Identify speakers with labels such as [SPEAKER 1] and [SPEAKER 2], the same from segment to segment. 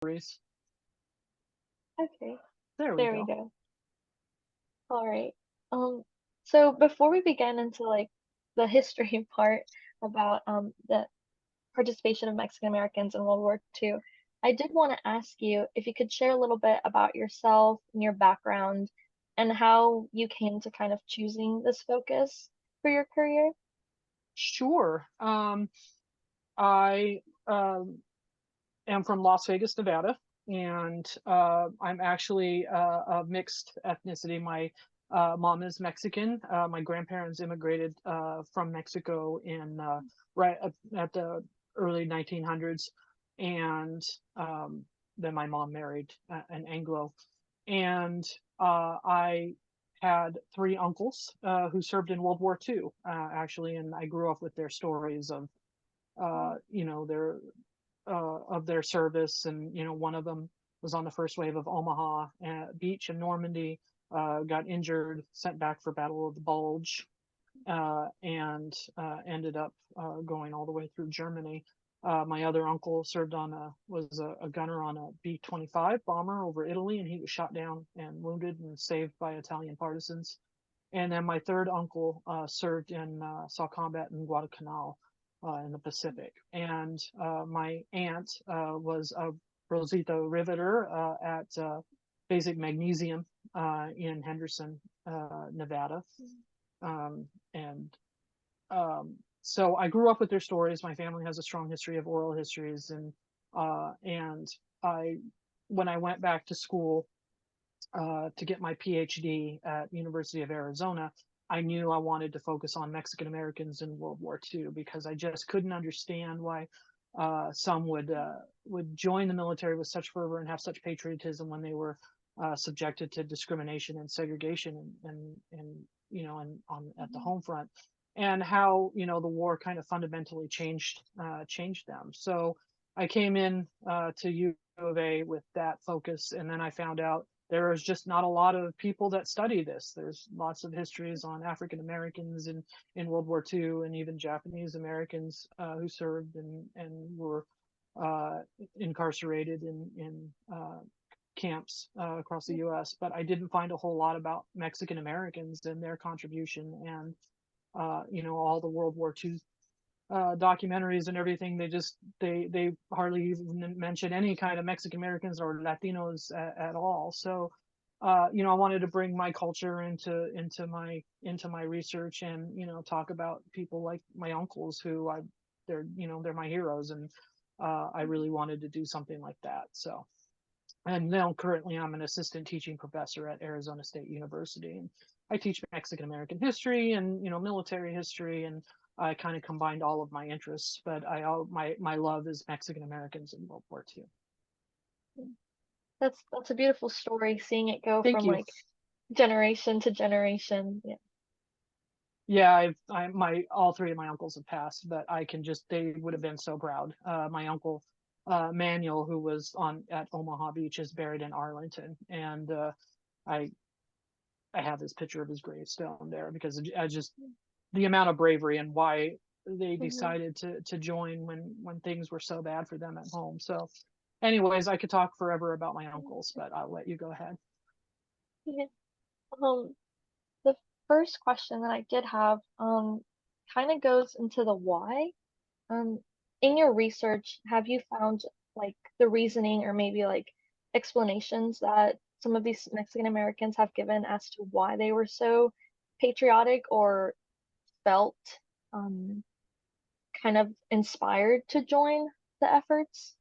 [SPEAKER 1] stories.
[SPEAKER 2] Okay,
[SPEAKER 1] There we
[SPEAKER 2] there we
[SPEAKER 1] go.
[SPEAKER 2] go. All right. Um, so before we begin into like the history part about the participation of Mexican Americans in World War II, I did want to ask you if you could share a little bit about yourself and your background and how you came to kind of choosing this focus for your career.
[SPEAKER 1] Sure. I am from Las Vegas, Nevada, and I'm actually of mixed ethnicity. My mom is Mexican. My grandparents immigrated from Mexico in right at the early 1900s, and um, then my mom married an Anglo, and I had three uncles who served in World War II, actually, and I grew up with their stories of their of their service. And one of them was on the first wave of Omaha Beach in Normandy, got injured, sent back for Battle of the Bulge, and ended up going all the way through Germany. My other uncle served on was a gunner on a B-25 bomber over Italy, and he was shot down and wounded and saved by Italian partisans. And then my third uncle served in saw combat in Guadalcanal in the Pacific. And my aunt was a Rosita riveter at Basic Magnesium in Henderson, Nevada. And so I grew up with their stories. My family has a strong history of oral histories, and I, when I went back to school to get my PhD at University of Arizona, I knew I wanted to focus on Mexican Americans in World War II because I just couldn't understand why some would join the military with such fervor and have such patriotism when they were subjected to discrimination and segregation and on at the
[SPEAKER 2] Mhm.
[SPEAKER 1] home front, and how the war kind of fundamentally changed them. So I came in to U of A with that focus, and then I found out there is just not a lot of people that study this. There's lots of histories on African Americans in World War II, and even Japanese Americans who served and were uh, incarcerated in camps across the U.S. But I didn't find a whole lot about Mexican Americans and their contribution, and all the World War II documentaries and everything. They hardly even mention any kind of Mexican Americans or Latinos at all. So I wanted to bring my culture into my research, and talk about people like my uncles who they're my heroes, and I really wanted to do something like that. So, and now currently I'm an assistant teaching professor at Arizona State University, and I teach Mexican American history and military history, and I kind of combined all of my interests. But my love is Mexican Americans in World War II.
[SPEAKER 2] That's a beautiful story, seeing it go
[SPEAKER 1] Thank
[SPEAKER 2] from
[SPEAKER 1] you.
[SPEAKER 2] like generation to generation. Yeah.
[SPEAKER 1] Yeah, my all three of my uncles have passed, but I can just they would have been so proud. My uncle Manuel, who was on at Omaha Beach, is buried in Arlington, and I I have this picture of his gravestone there because I just the amount of bravery and why they
[SPEAKER 2] Mhm.
[SPEAKER 1] decided to join when things were so bad for them at home. So, anyways, I could talk forever about my uncles, but I'll let you go ahead.
[SPEAKER 2] Yeah. Um, the first question that I did have, kind of goes into the why. Um, in your research, have you found like the reasoning or maybe like explanations that some of these Mexican Americans have given as to why they were so patriotic or felt um kind of inspired to join the efforts?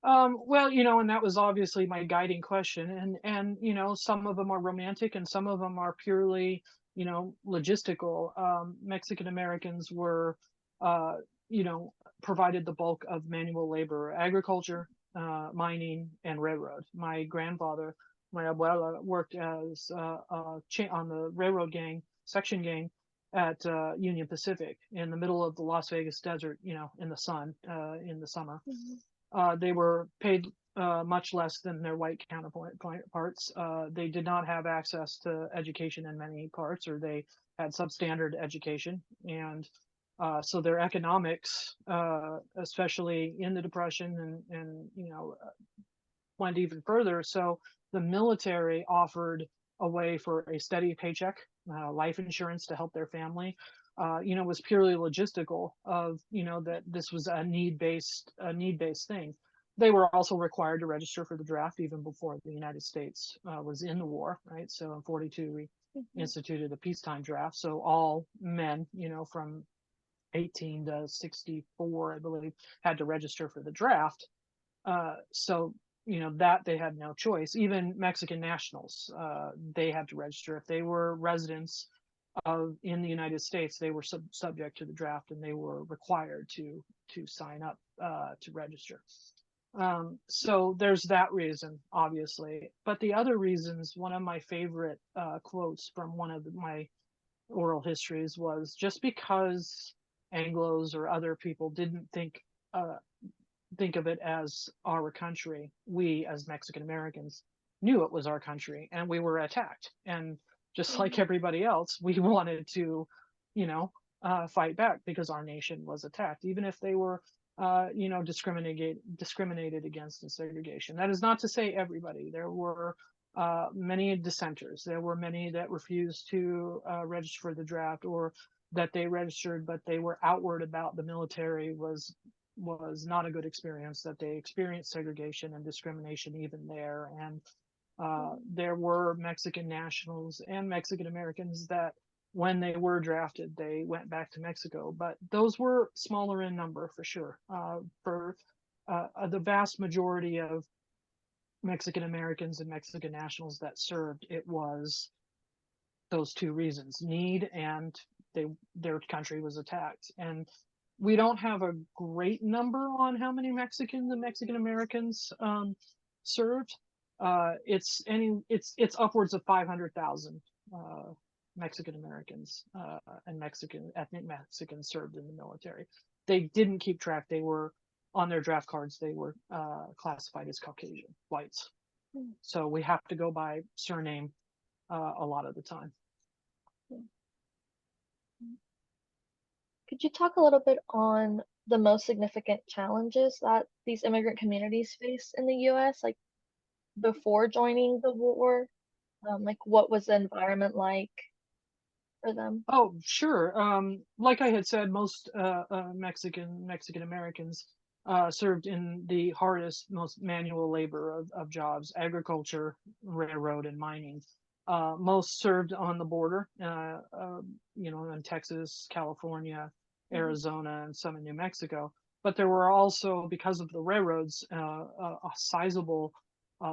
[SPEAKER 1] Well, and that was obviously my guiding question, and some of them are romantic, and some of them are purely, logistical. Mexican Americans were, uh, you know, provided the bulk of manual labor, agriculture, mining, and railroad. My grandfather, my abuela, worked as on the railroad gang, section gang at Union Pacific in the middle of the Las Vegas desert, in the sun, in the summer.
[SPEAKER 2] Mhm.
[SPEAKER 1] They were paid much less than their white counterparts. They did not have access to education in many parts, or they had substandard education, and so their economics, especially in the Depression and went even further. So the military offered a way for a steady paycheck, life insurance to help their family. Was purely logistical of, that this was a need based thing. They were also required to register for the draft even before the United States was in the war, right? So in 42, we
[SPEAKER 2] Mhm.
[SPEAKER 1] instituted a peacetime draft. So all men, from 18 to 64, I believe, had to register for the draft. So that they had no choice. Even Mexican nationals, they had to register if they were residents of in the United States. They were subject to the draft, and they were required to sign up to register. So there's that reason, obviously. But the other reasons, one of my favorite quotes from one of my oral histories was, just because Anglos or other people didn't think of it as our country, we as Mexican Americans knew it was our country, and we were attacked. And just like
[SPEAKER 2] Mhm.
[SPEAKER 1] everybody else, we wanted to, you know, fight back because our nation was attacked, even if they were, discriminated against in segregation. That is not to say everybody. There were many dissenters. There were many that refused to register for the draft, or that they registered but they were outward about the military was not a good experience, that they experienced segregation and discrimination even there. And
[SPEAKER 2] Mhm.
[SPEAKER 1] there were Mexican nationals and Mexican Americans that, when they were drafted, they went back to Mexico. But those were smaller in number for sure. For the vast majority of Mexican Americans and Mexican nationals that served, it was those two reasons: need, and their country was attacked. And we don't have a great number on how many Mexicans and Mexican Americans served. It's upwards of 500,000 Mexican Americans and Mexican ethnic Mexicans served in the military. They didn't keep track. They were on their draft cards. They were classified as Caucasian whites.
[SPEAKER 2] Mhm.
[SPEAKER 1] So we have to go by surname a lot of the time.
[SPEAKER 2] Mhm. Could you talk a little bit on the most significant challenges that these immigrant communities face in the US, like before joining the war? Like what was the environment like for them?
[SPEAKER 1] Oh, sure. Like I had said, most Mexican Americans served in the hardest, most manual labor of jobs: agriculture, railroad, and mining. Most served on the border, in Texas, California,
[SPEAKER 2] Mhm.
[SPEAKER 1] Arizona, and some in New Mexico. But there were also, because of the railroads, a sizable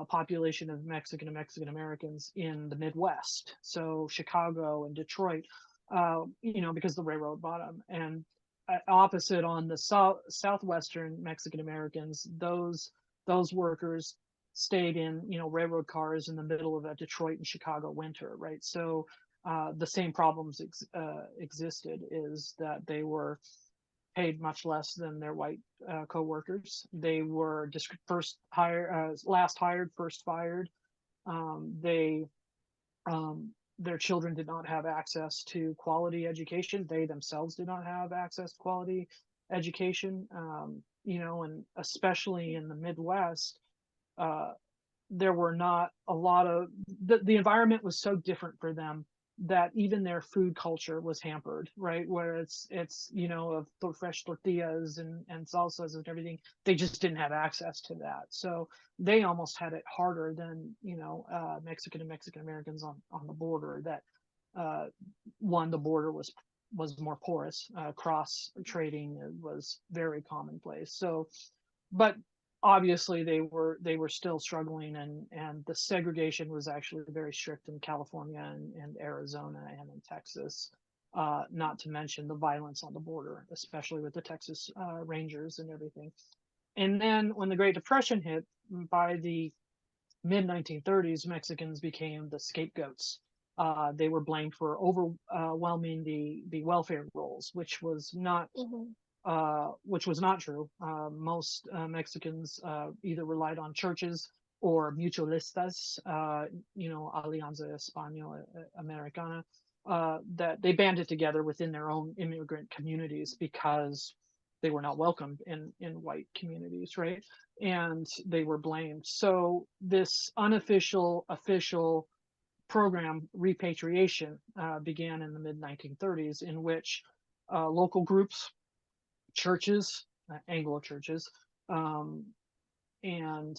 [SPEAKER 1] population of Mexican and Mexican Americans in the Midwest, so Chicago and Detroit, because the railroad bought them. And opposite, on the southwestern Mexican Americans, those workers stayed in, railroad cars in the middle of a Detroit and Chicago winter, right? So the same problems existed, is that they were paid much less than their white co-workers. They were last hired, first fired. They Their children did not have access to quality education. They themselves did not have access to quality education. And especially in the Midwest, uh, there were not a lot of the environment was so different for them that even their food culture was hampered, right? Where it's of the fresh tortillas and salsas and everything. They just didn't have access to that. So they almost had it harder than, Mexican and Mexican Americans on the border. That uh, the border was more porous. Cross trading was very commonplace. So, but obviously they were still struggling, and the segregation was actually very strict in California and Arizona and in Texas. Not to mention the violence on the border, especially with the Texas Rangers and everything. And then when the Great Depression hit, by the mid 1930s, Mexicans became the scapegoats. They were blamed for overwhelming the welfare rolls,
[SPEAKER 2] Mhm.
[SPEAKER 1] which was not true. Most Mexicans either relied on churches or mutualistas, Alianza Española Americana, that they banded together within their own immigrant communities, because they were not welcomed in white communities, right? And they were blamed. So this unofficial official program, repatriation, began in the mid 1930s, in which local groups, churches, Anglo churches, um, and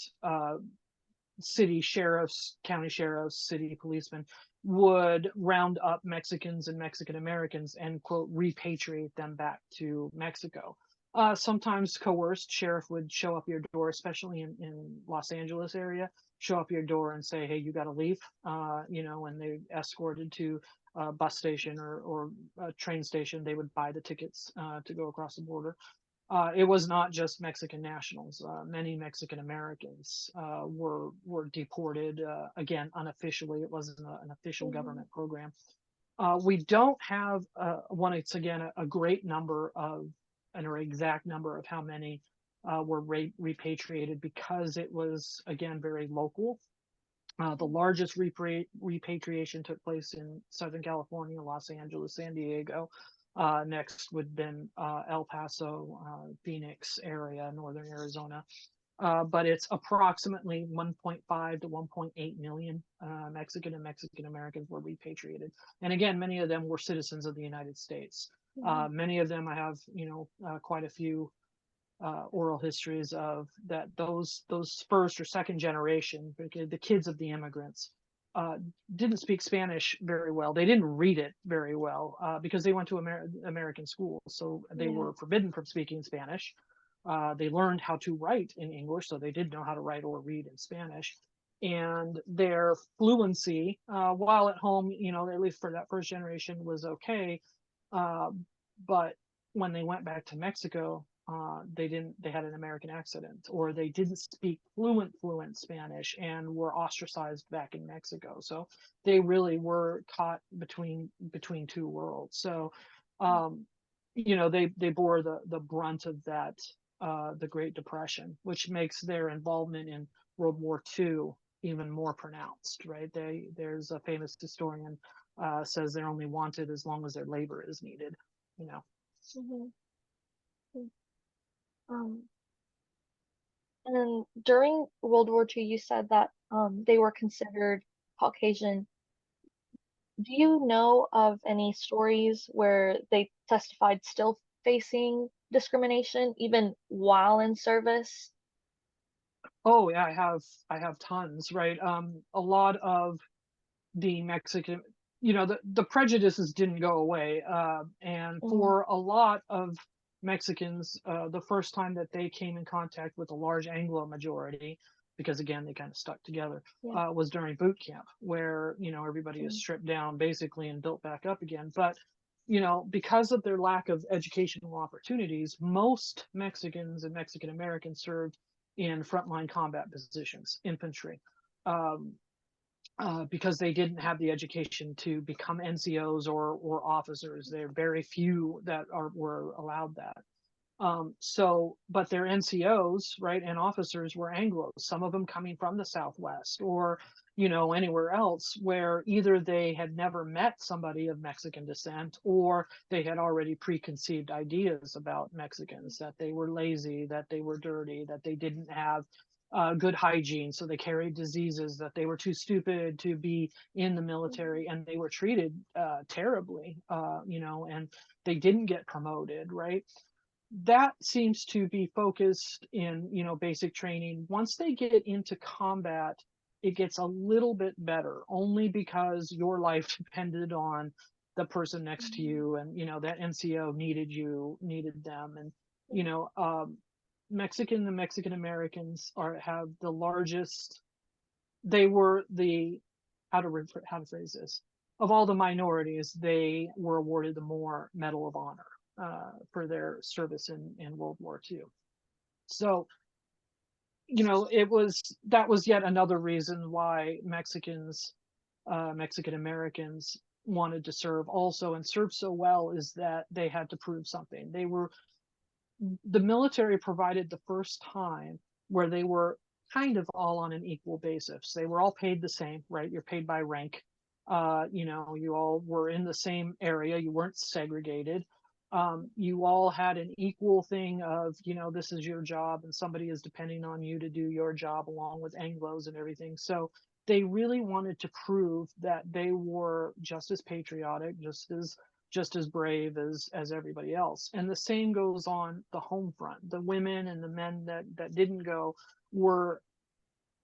[SPEAKER 1] city sheriffs, county sheriffs, city policemen would round up Mexicans and Mexican Americans and quote repatriate them back to Mexico. Sometimes coerced. Sheriff would show up your door, especially in Los Angeles area, show up your door and say, "Hey, you got to leave," and they escorted to a bus station or a train station. They would buy the tickets to go across the border. It was not just Mexican nationals. Many Mexican Americans were deported. Again, unofficially, it wasn't an official
[SPEAKER 2] Mhm.
[SPEAKER 1] government program. We don't have once again a great number of or exact number of how many were repatriated, because it was again very local. The largest repatriation took place in Southern California, Los Angeles, San Diego. Next would have been El Paso, Phoenix area, northern Arizona. But it's approximately 1.5 to 1.8 million Mexican and Mexican Americans were repatriated. And again, many of them were citizens of the United States.
[SPEAKER 2] Mhm.
[SPEAKER 1] Many of them I have, quite a few oral histories of that those first or second generation, the kids of the immigrants, uh, didn't speak Spanish very well. They didn't read it very well because they went to American schools, so they
[SPEAKER 2] Yeah.
[SPEAKER 1] were forbidden from speaking Spanish. They learned how to write in English, so they did know how to write or read in Spanish. And their fluency, while at home, at least for that first generation, was okay. Uh, but when they went back to Mexico, they didn't. They had an American accent, or they didn't speak fluent Spanish, and were ostracized back in Mexico. So they really were caught between two worlds. So, um, they bore the brunt of that, the Great Depression, which makes their involvement in World War II even more pronounced. Right? There's a famous historian says they're only wanted as long as their labor is needed. You know.
[SPEAKER 2] Mhm. Mm. Um, and then during World War II, you said that they were considered Caucasian. Do you know of any stories where they testified still facing discrimination even while in service?
[SPEAKER 1] Oh yeah, I have tons, right? A lot of the Mexican, the prejudices didn't go away, and
[SPEAKER 2] Mm,
[SPEAKER 1] for a lot of Mexicans, the first time that they came in contact with a large Anglo majority, because again they kind of stuck together,
[SPEAKER 2] yeah.
[SPEAKER 1] was during boot camp, where everybody is
[SPEAKER 2] Mm,
[SPEAKER 1] stripped down basically and built back up again. But because of their lack of educational opportunities, most Mexicans and Mexican Americans served in frontline combat positions, infantry. Um, because they didn't have the education to become NCOs or officers. There are very few that were allowed that. But their NCOs, right, and officers were Anglos, some of them coming from the Southwest or, anywhere else, where either they had never met somebody of Mexican descent, or they had already preconceived ideas about Mexicans, that they were lazy, that they were dirty, that they didn't have good hygiene, so they carried diseases, that they were too stupid to be in the
[SPEAKER 2] mhm,
[SPEAKER 1] military, and they were treated terribly, and they didn't get promoted, right? That seems to be focused in basic training. Once they get into combat, it gets a little bit better, only because your life depended on the person next to
[SPEAKER 2] mhm,
[SPEAKER 1] you, and that NCO needed them. And you
[SPEAKER 2] yeah.
[SPEAKER 1] know Mexican and Mexican Americans have the largest. They were the how to phrase this, of all the minorities, they were awarded the more Medal of Honor for their service in World War II. So it was that was yet another reason why Mexican Americans wanted to serve also, and serve so well, is that they had to prove something. The military provided the first time where they were kind of all on an equal basis. They were all paid the same, right? You're paid by rank. You all were in the same area. You weren't segregated. You all had an equal thing of, this is your job and somebody is depending on you to do your job along with Anglos and everything. So they really wanted to prove that they were just as patriotic, just as brave as everybody else. And the same goes on the home front. The women and the men that didn't go were,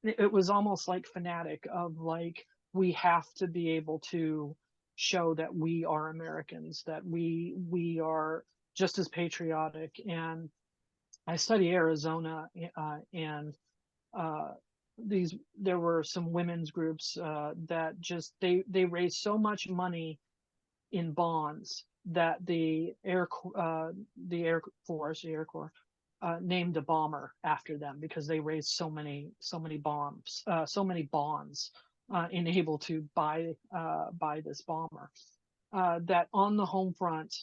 [SPEAKER 1] it was almost like fanatic of like, we have to be able to show that we are Americans, that we are just as patriotic. And I study Arizona, and uh, there were some women's groups that just they raised so much money in bonds that the Air Force, the Air Corps, named a bomber after them because they raised so many bonds, and able to buy this bomber. That on the home front,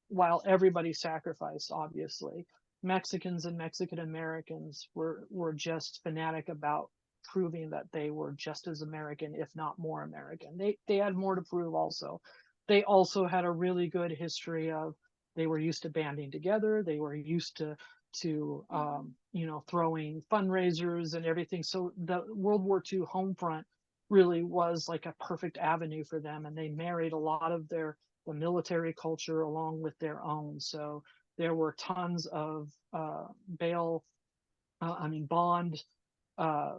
[SPEAKER 1] while everybody sacrificed, obviously, Mexicans and Mexican Americans were just fanatic about proving that they were just as American, if not more American. They had more to prove also. They also had a really good history of, they were used to banding together. They were used to throwing fundraisers and everything. So the World War II home front really was like a perfect avenue for them, and they married a lot of the military culture along with their own. So there were tons of bail, bond, uh,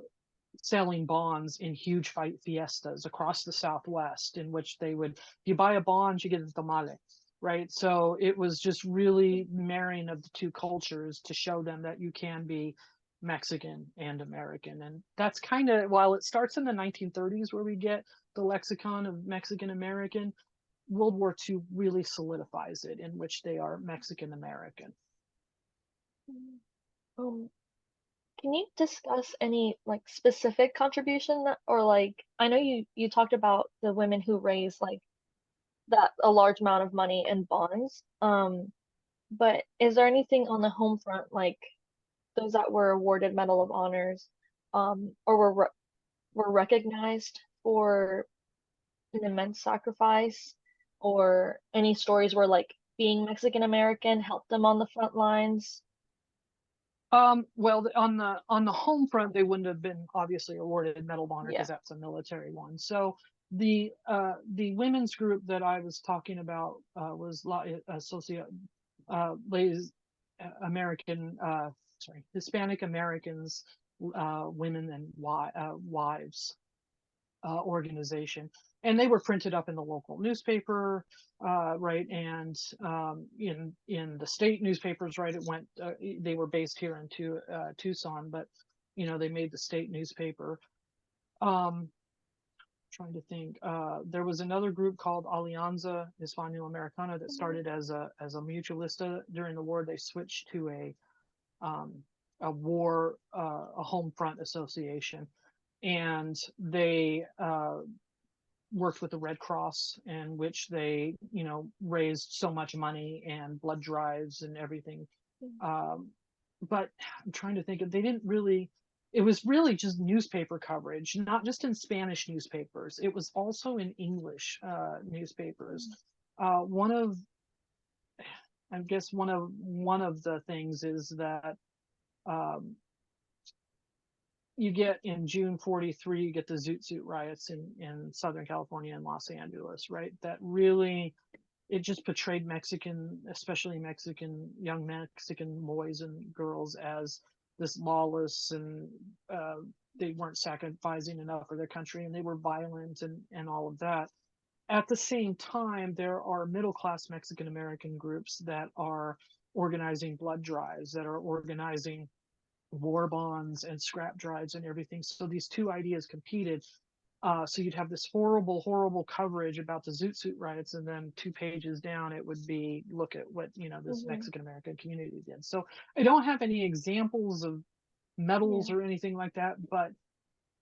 [SPEAKER 1] selling bonds in huge fight fiestas across the Southwest, in which they would, if you buy a bond, you get a tamale, right? So it was just really marrying of the two cultures to show them that you can be Mexican and American. And that's kind of, while it starts in the 1930s where we get the lexicon of Mexican American, World War II really solidifies it, in which they are Mexican American.
[SPEAKER 2] Um, can you discuss any like specific contribution or like I know you talked about the women who raised like that a large amount of money in bonds. But is there anything on the home front like those that were awarded Medal of Honors, or were recognized for an immense sacrifice, or any stories where like being Mexican American helped them on the front lines?
[SPEAKER 1] Well, on the home front, they wouldn't have been obviously awarded Medal of Honor
[SPEAKER 2] Yeah.
[SPEAKER 1] because that's a military one. So the women's group that I was talking about was ladies, American, sorry, Hispanic Americans, women and wives organization, and they were printed up in the local newspaper, right, and in the state newspapers, right. It went. They were based here in Tucson, but they made the state newspaper. Um, Trying to think. There was another group called Alianza Hispano Americana that started as a mutualista during the war. They switched to um, a home front association, and they worked with the Red Cross, in which they, raised so much money and blood drives and everything. Um, but I'm trying to think, they didn't really, it was really just newspaper coverage, not just in Spanish newspapers. It was also in English newspapers. One of, I guess one of the things is that um, you get in June 43, you get the Zoot Suit riots in Southern California and Los Angeles, right? That really, it just portrayed Mexican, especially young Mexican boys and girls as this lawless, and they weren't sacrificing enough for their country, and they were violent and all of that. At the same time, there are middle class Mexican American groups that are organizing blood drives, that are organizing war bonds and scrap drives and everything. So these two ideas competed. So you'd have this horrible, horrible coverage about the Zoot Suit riots, and then 2 pages down, it would be, look at what this
[SPEAKER 2] Hmm.
[SPEAKER 1] Mexican American community did. So I don't have any examples of medals
[SPEAKER 2] Yeah.
[SPEAKER 1] or anything like that, but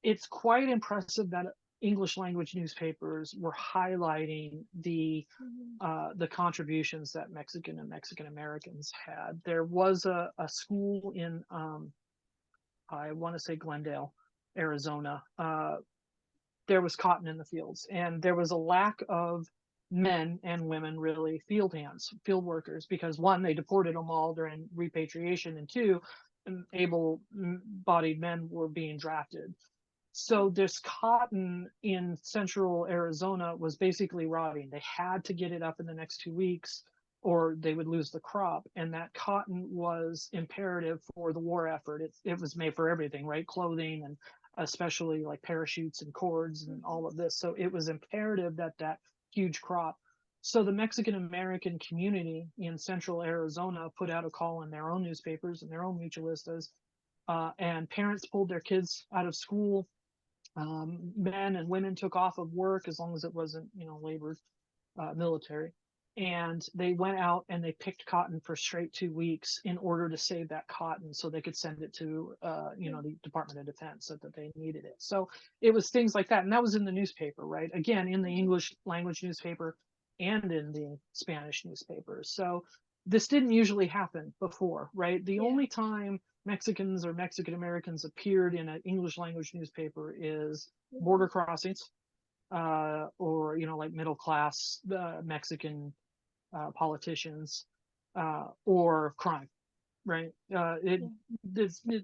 [SPEAKER 1] it's quite impressive that English language newspapers were highlighting
[SPEAKER 2] Hmm.
[SPEAKER 1] the contributions that Mexican and Mexican Americans had. There was a school in I want to say Glendale, Arizona. There was cotton in the fields, and there was a lack of men and women, really, field hands, field workers, because one, they deported them all during repatriation, and two, able-bodied men were being drafted. So this cotton in central Arizona was basically rotting. They had to get it up in the next 2 weeks or they would lose the crop. And that cotton was imperative for the war effort. It was made for everything, right? Clothing, and especially like parachutes and cords and all of this. So it was imperative that that huge crop. So the Mexican American community in central Arizona put out a call in their own newspapers and their own mutualistas, and parents pulled their kids out of school. Men and women took off of work as long as it wasn't, labor, military. And they went out and they picked cotton for straight 2 weeks in order to save that cotton so they could send it to, the Department of Defense, so that they needed it. So it was things like that. And that was in the newspaper, right? Again, in the English language newspaper and in the Spanish newspapers. So this didn't usually happen before, right? The
[SPEAKER 2] Yeah.
[SPEAKER 1] only time Mexicans or Mexican Americans appeared in an English language newspaper is
[SPEAKER 2] Mhm.
[SPEAKER 1] border crossings, or like middle class Mexican politicians, or crime, right?
[SPEAKER 2] Yeah.
[SPEAKER 1] It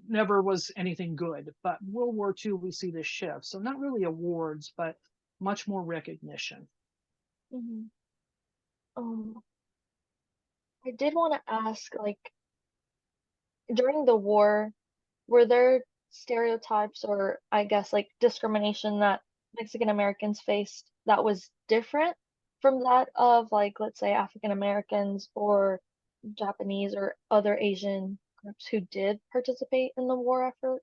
[SPEAKER 1] never was anything good. But World War II, we see this shift. So not really awards, but much more recognition.
[SPEAKER 2] Mhm. Um, I did want to ask, like, during the war, were there stereotypes or I guess like discrimination that Mexican Americans faced that was different from that of like, let's say, African Americans or Japanese or other Asian groups who did participate in the war effort?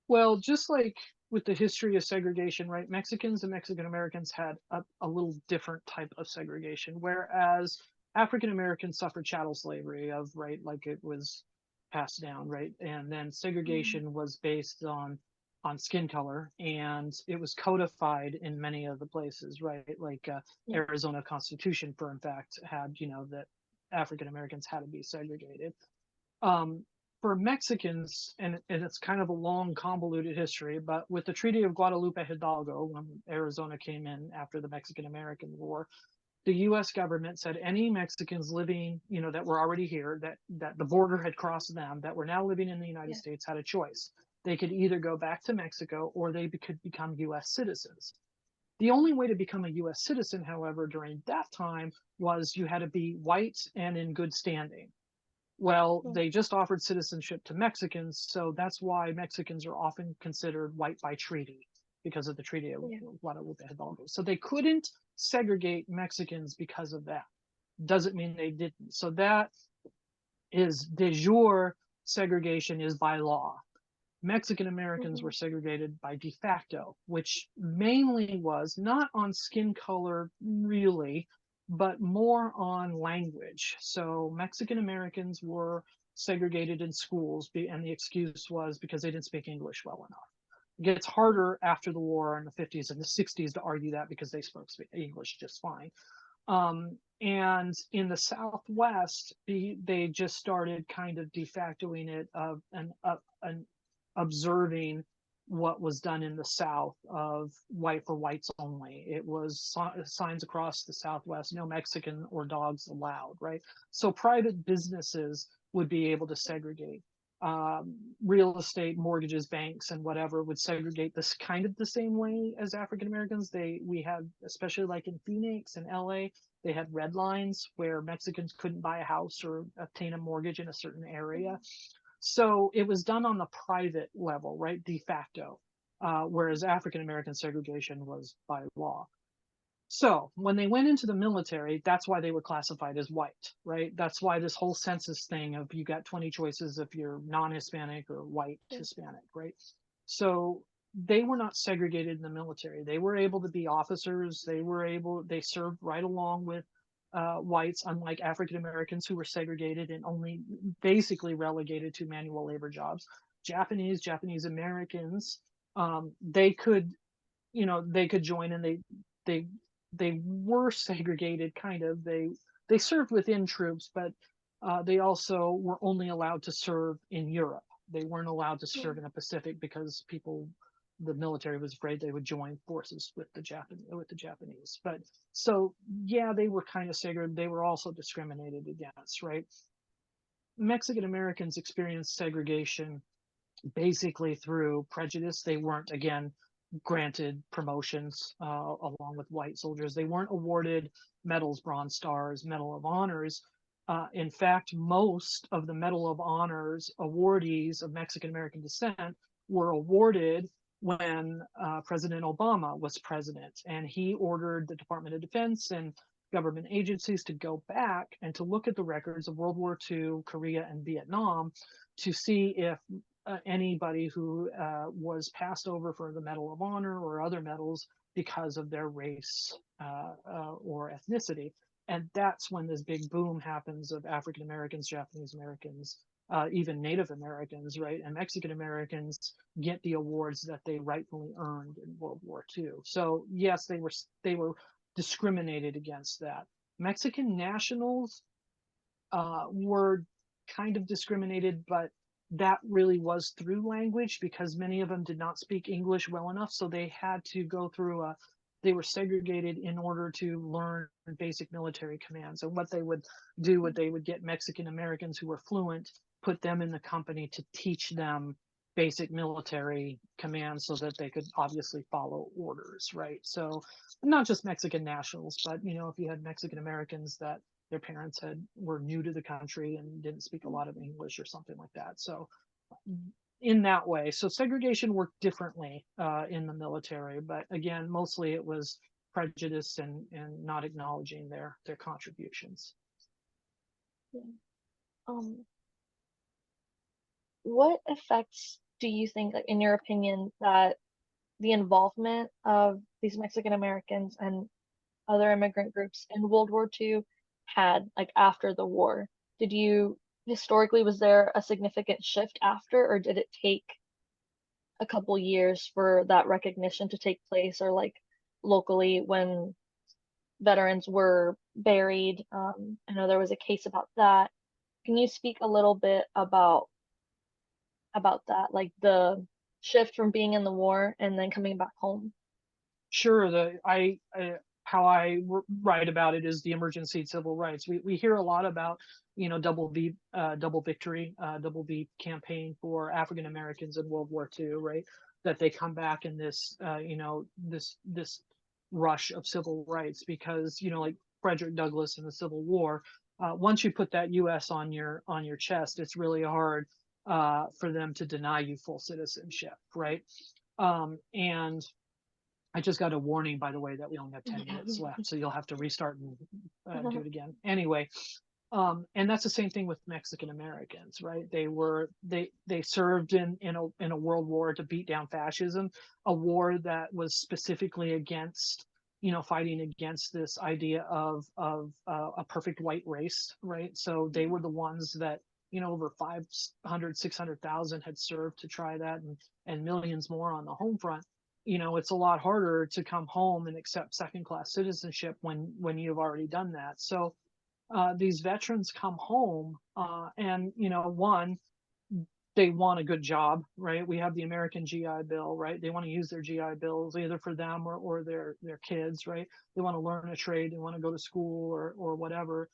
[SPEAKER 1] Well, just like with the history of segregation, right? Mexicans and Mexican Americans had a little different type of segregation, whereas African Americans suffered chattel slavery, of right, like it was passed down, right? And then
[SPEAKER 2] Mhm.
[SPEAKER 1] segregation was based on skin color, and it was codified in many of the places, right? Like
[SPEAKER 2] Yeah.
[SPEAKER 1] Arizona Constitution, for in fact, had that African Americans had to be segregated. um, for Mexicans, and it's kind of a long, convoluted history, but with the Treaty of Guadalupe Hidalgo, when Arizona came in after the Mexican American War, the U.S. government said any Mexicans living, that were already here, that the border had crossed them, that were now living in the United
[SPEAKER 2] Yeah.
[SPEAKER 1] States, had a choice. They could either go back to Mexico or they could become U.S. citizens. The only way to become a U.S. citizen, however, during that time was you had to be white and in good standing. Well,
[SPEAKER 2] Mm.
[SPEAKER 1] they just offered citizenship to Mexicans, so that's why Mexicans are often considered white by treaty, because of the Treaty of
[SPEAKER 2] Yeah.
[SPEAKER 1] Guadalupe Hidalgo. So they couldn't segregate Mexicans because of that. Doesn't mean they didn't. So that is de jure segregation, is by law. Mexican Americans
[SPEAKER 2] Hmm.
[SPEAKER 1] were segregated by de facto, which mainly was not on skin color, really, but more on language. So Mexican Americans were segregated in schools, and the excuse was because they didn't speak English well enough. It gets harder after the war in the 50s and the 60s to argue that, because they spoke English just fine. And in the Southwest, they just started kind of de factoing it, of an observing what was done in the South, of white for whites only. It was signs across the Southwest: no Mexican or dogs allowed, right? So private businesses would be able to segregate. Real estate, mortgages, banks, and whatever would segregate this kind of the same way as African Americans. We had, especially like in Phoenix and LA, they had red lines where Mexicans couldn't buy a house or obtain a mortgage in a certain area. So it was done on the private level, right, de facto, whereas African American segregation was by law. So when they went into the military, that's why they were classified as white, right? That's why this whole census thing of you got 20 choices if you're non-Hispanic or white
[SPEAKER 2] Yeah.
[SPEAKER 1] Hispanic, right? So they were not segregated in the military. They were able to be officers. They served right along with whites, unlike African Americans who were segregated and only basically relegated to manual labor jobs. Japanese Americans, they could, they could join, and they they were segregated, kind of. They served within troops, but they also were only allowed to serve in Europe. They weren't allowed to
[SPEAKER 2] Yeah.
[SPEAKER 1] serve in the Pacific because people the military was afraid they would join forces with the Japanese. But so yeah, they were kind of segregated. They were also discriminated against, right? Mexican Americans experienced segregation basically through prejudice. They weren't, again, granted promotions along with white soldiers. They weren't awarded medals, Bronze Stars, Medal of Honors. In fact, most of the Medal of Honors awardees of Mexican American descent were awarded when President Obama was president, and he ordered the Department of Defense and government agencies to go back and to look at the records of World War II, Korea, and Vietnam to see if anybody who was passed over for the Medal of Honor or other medals because of their race or ethnicity. And that's when this big boom happens of African Americans, Japanese Americans, even Native Americans, right? And Mexican Americans get the awards that they rightfully earned in World War II. So yes, they were discriminated against that. Mexican nationals were kind of discriminated, but that really was through language because many of them did not speak English well enough. So they had to go through they were segregated in order to learn basic military commands. And what they would do, they would get Mexican Americans who were fluent, put them in the company to teach them basic military commands so that they could obviously follow orders, right? So not just Mexican nationals, but if you had Mexican Americans that their parents were new to the country and didn't speak a lot of English or something like that. So in that way, so segregation worked differently in the military, but again, mostly it was prejudice and not acknowledging their contributions.
[SPEAKER 2] Yeah. What effects do you think, like, in your opinion, that the involvement of these Mexican Americans and other immigrant groups in World War II had, like, after the war? Historically, was there a significant shift after, or did it take a couple years for that recognition to take place, or like locally when veterans were buried? I know there was a case about that. Can you speak a little bit about that, like the shift from being in the war and then coming back home?
[SPEAKER 1] Sure. How I write about it is the emergency civil rights. We hear a lot about double V, double victory, double V campaign for African Americans in World War II, right? That they come back in this this rush of civil rights because like Frederick Douglass in the Civil War. Once you put that U.S. on your chest, it's really hard for them to deny you full citizenship, right? And I just got a warning, by the way, that we only have 10 minutes left, so you'll have to restart and do it again. Anyway, and that's the same thing with Mexican Americans, right? They served in a world war to beat down fascism, a war that was specifically against fighting against this idea of a perfect white race, right? So they were the ones that over 500, 600,000 had served to try that, and millions more on the home front. It's a lot harder to come home and accept second class citizenship when you've already done that. So these veterans come home and one, they want a good job, right? We have the American GI Bill, right? They want to use their GI Bills either for them or their kids, right? They want to learn a trade, they want to go to school or whatever.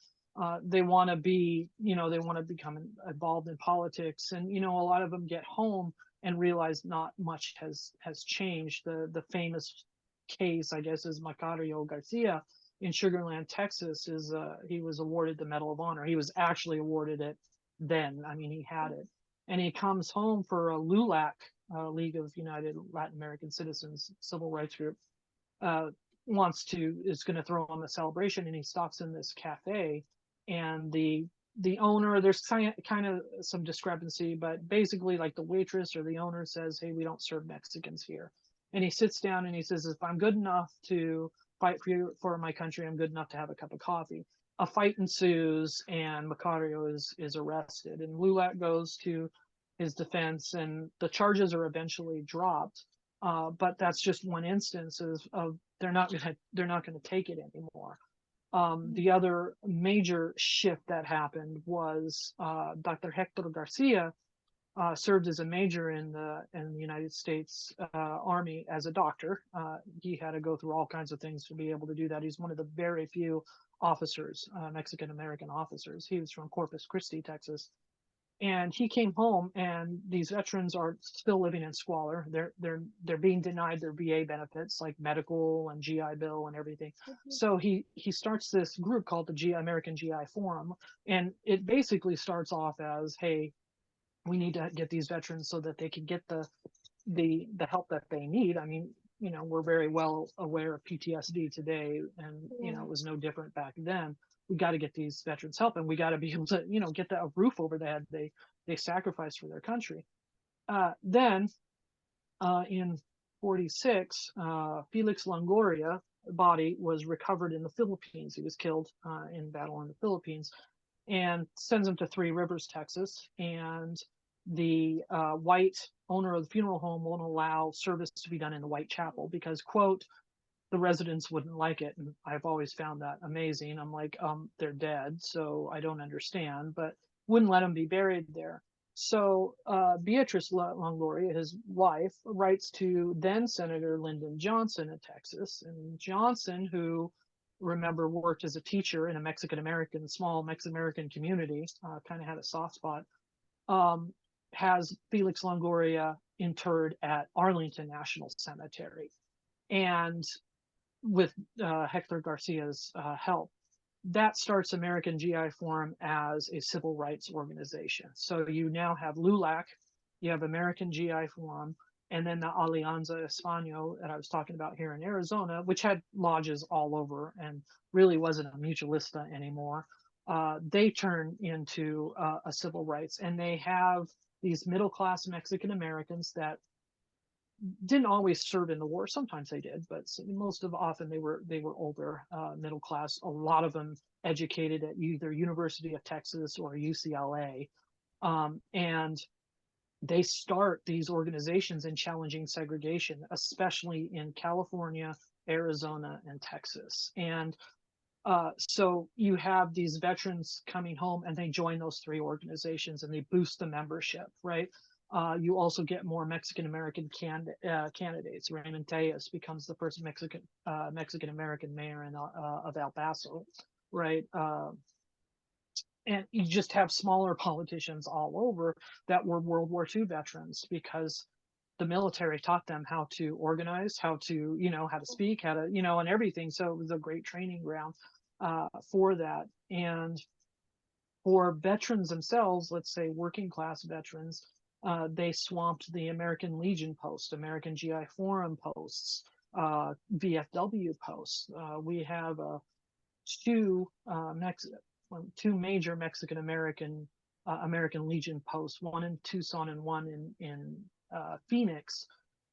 [SPEAKER 1] They want to be, they want to become involved in politics, and a lot of them get home and realize not much has changed. The famous case, I guess, is Macario Garcia in Sugar Land, Texas. He was awarded the Medal of Honor. He was actually awarded it then. I mean, he had it, and he comes home for a LULAC, League of United Latin American Citizens civil rights group. Is going to throw him a celebration, and he stops in this cafe, and the owner, there's kind of some discrepancy, but basically like the waitress or the owner says, hey, we don't serve Mexicans here. And he sits down and he says, if I'm good enough to fight for my country, I'm good enough to have a cup of coffee. A fight ensues, and Macario is arrested, and LULAC goes to his defense, and the charges are eventually dropped. But that's just one instance of they're not gonna take it anymore. The other major shift that happened was Dr. Hector Garcia served as a major in the United States Army as a doctor. He had to go through all kinds of things to be able to do that. He's one of the very few officers, Mexican American officers. He was from Corpus Christi, Texas, and he came home, and these veterans are still living in squalor. They're being denied their VA benefits like medical and GI Bill and everything.
[SPEAKER 2] Mhm.
[SPEAKER 1] So he starts this group called the American GI Forum, and it basically starts off as, hey, we need to get these veterans so that they can get the help that they need. I mean, we're very well aware of PTSD today, and
[SPEAKER 2] Yeah.
[SPEAKER 1] it was no different back then. We got to get these veterans help, and we got to be able to get a roof over their head. They sacrificed for their country. Then in 46, Felix Longoria body was recovered in the Philippines. He was killed in battle in the Philippines, and sends him to Three Rivers, Texas. And the white owner of the funeral home won't allow service to be done in the white chapel because, quote, the residents wouldn't like it. And I've always found that amazing. I'm like, they're dead, so I don't understand, but wouldn't let them be buried there. So Beatrice Longoria, his wife, writes to then Senator Lyndon Johnson of Texas. And Johnson, who, remember, worked as a teacher in a small Mexican American community, kind of had a soft spot, um, has Felix Longoria interred at Arlington National Cemetery. And with Hector Garcia's help, that starts American GI Forum as a civil rights organization. So you now have LULAC, you have American GI Forum, and then the Alianza Español that I was talking about here in Arizona, which had lodges all over and really wasn't a mutualista anymore. They turn into a civil rights, and they have these middle class Mexican Americans that didn't always serve in the war. Sometimes they did, but most of often they were older, middle class. A lot of them educated at either University of Texas or UCLA, and they start these organizations in challenging segregation, especially in California, Arizona, and Texas. And so you have these veterans coming home, and they join those three organizations, and they boost the membership, right? You also get more Mexican American candidates. Raymond Tejas becomes the first Mexican American mayor of El Paso, right? And you just have smaller politicians all over that were World War II veterans, because the military taught them how to organize, how to how to speak, how to and everything. So it was a great training ground for that. And for veterans themselves, let's say working class veterans, they swamped the American Legion post, American GI Forum posts, VFW posts. We have two two major Mexican American American Legion posts, one in Tucson and one in Phoenix.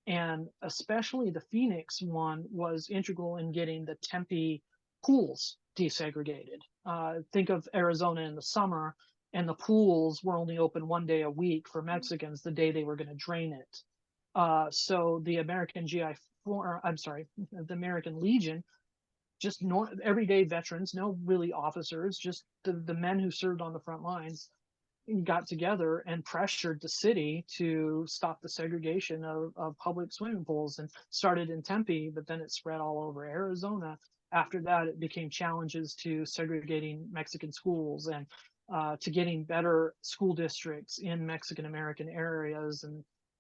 [SPEAKER 1] And especially the Phoenix one was integral in getting the Tempe pools desegregated. Think of Arizona in the summer, and the pools were only open one day a week for Mexicans, the day they were going to drain it. So the American GI, I'm sorry, the American Legion, just everyday veterans, no really officers, just the men who served on the front lines, got together and pressured the city to stop the segregation of public swimming pools, and started in Tempe, but then it spread all over Arizona. After that, it became challenges to segregating Mexican schools, and to getting better school districts in Mexican American areas,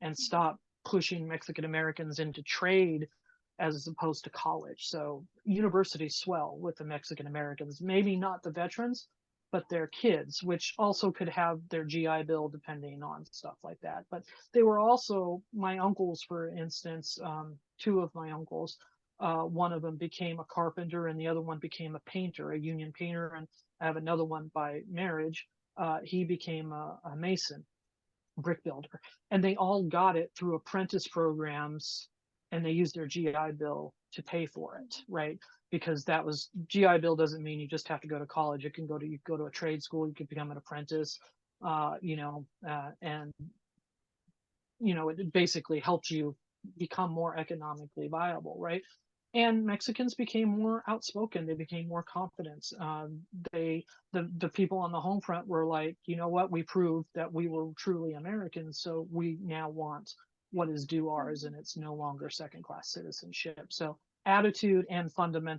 [SPEAKER 1] and stop pushing Mexican Americans into trade as opposed to college. So universities swell with the Mexican Americans, maybe not the veterans, but their kids, which also could have their GI Bill depending on stuff like that. But they were also, my uncles, for instance, two of my uncles, one of them became a carpenter and the other one became a painter, a union painter. And I have another one by marriage. He became a mason, brick builder. And they all got it through apprentice programs, and they used their GI Bill to pay for it, right? Because that was, GI Bill doesn't mean you just have to go to college. You go to a trade school, you could become an apprentice, and it basically helped you become more economically viable, right? and Mexicans became more outspoken. They became more confident. The people on the home front were like, you know what, we proved that we were truly Americans, so we now want what is due ours, and it's no longer second class citizenship. So attitude and fundamental